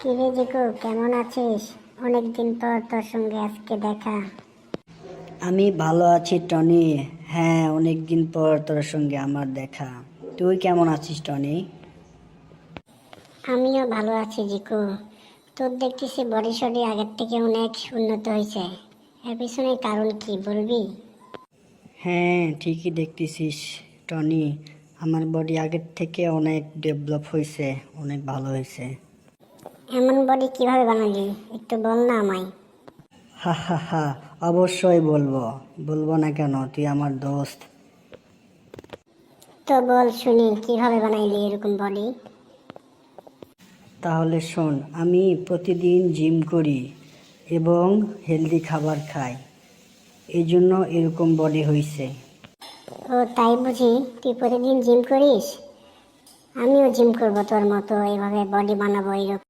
কিরে জিকু, কেমন আছিস? অনেকদিন পর তোর সঙ্গে আজকে দেখা। আমি ভালো আছি টনি। হ্যাঁ, অনেকদিন পর তোর সঙ্গে আমার দেখা। তুই কেমন আছিস টনি? আমিও ভালো আছি জিকু। তোর দেখতেছি বডি সডি আগের থেকে অনেক উন্নত হয়েছে। এর পিছনে কারণ কি বলবি? হ্যাঁ, ঠিকই দেখতেছিস টনি। আমার বডি আগের থেকে অনেক ডেভেলপ হয়েছে, অনেক ভালো হয়েছে। এমন বডি কিভাবে বানালি, একটু বল না আমায়। হা হা হা, অবশ্যই বলবো। বলবো না কেন, তুই আমার দোস্ত। তো বল শুনি, কিভাবে বানাইলি এরকম বডি? তাহলে শোন, আমি প্রতিদিন জিম করি এবং হেলদি খাবার খাই, এই জন্য এরকম বডি হয়েছে। ও তাই বুঝি? তুই প্রতিদিন জিম করিস? আমিও জিম করবো তোর মতো, এইভাবে বডি বানাবো এরকম।